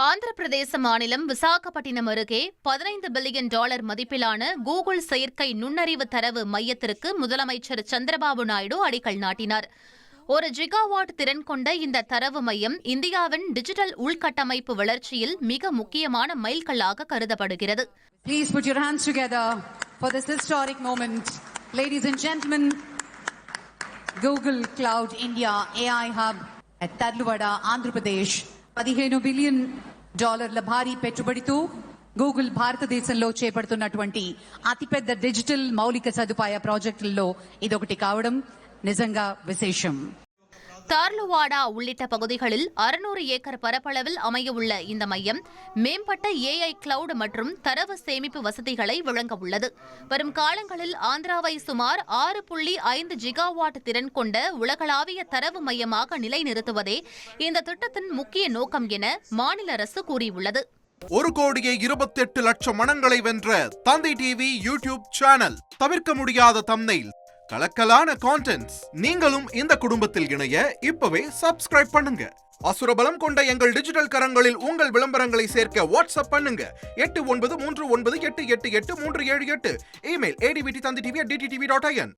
ஆந்திர பிரதேச மாநிலம் விசாகப்பட்டினம் அருகே $15 பில்லியன் மதிப்பிலான கூகுள் செயற்கை நுண்ணறிவு தரவு மையத்திற்கு முதலமைச்சர் சந்திரபாபு நாயுடு அடிக்கல் நாட்டினார். 1 ஜிகாவாட் திறன் கொண்ட இந்த தரவு மையம் இந்தியாவின் டிஜிட்டல் உள்கட்டமைப்பு வளர்ச்சியில் மிக முக்கியமான மைல்கல்லாக கருதப்படுகிறது. Please put your hands together for this historic moment. Ladies and gentlemen, Google Cloud India AI Hub at Tarluvada, Andhra Pradesh. $15 billion భారీ పెట్టుబడితో గూగుల్ భారతదేశంలో చేపడుతున్నటువంటి అతిపెద్ద డిజిటల్ మౌలిక సదుపాయ ప్రాజెక్టుల్లో ఇదొకటి కావడం నిజంగా విశేషం. தார்லுவாடா உள்ளிட்ட பகுதிகளில் 600 ஏக்கர் பரப்பளவில் அமையவுள்ள இந்த மையம் மேம்பட்ட AI கிளவுட் மற்றும் தரவு சேமிப்பு வசதிகளை வழங்க உள்ளது. வரும் காலங்களில் ஆந்திராவை சுமார் 6.5 ஜிகாவாட் திறன் கொண்ட உலகளாவிய தரவு மையமாக நிலைநிறுத்துவதே இந்த திட்டத்தின் முக்கிய நோக்கம் என மாநில அரசு கூறியுள்ளது. 1,28,00,000 மனங்களை வென்ற தந்தி டிவி யூடியூப் சேனல். தவிர்க்க முடியாத தம்ப்நெயில், கலக்கலான கான்டென்ட்ஸ். நீங்களும் இந்த குடும்பத்தில் இணைய இப்பவே சப்ஸ்கிரைப் பண்ணுங்க. அசுரபலம் கொண்ட எங்கள் டிஜிட்டல் கரங்களில் உங்கள் விளம்பரங்களை சேர்க்க வாட்ஸ்அப் பண்ணுங்க. 8939888838. Email advtthanditv@dttv.in.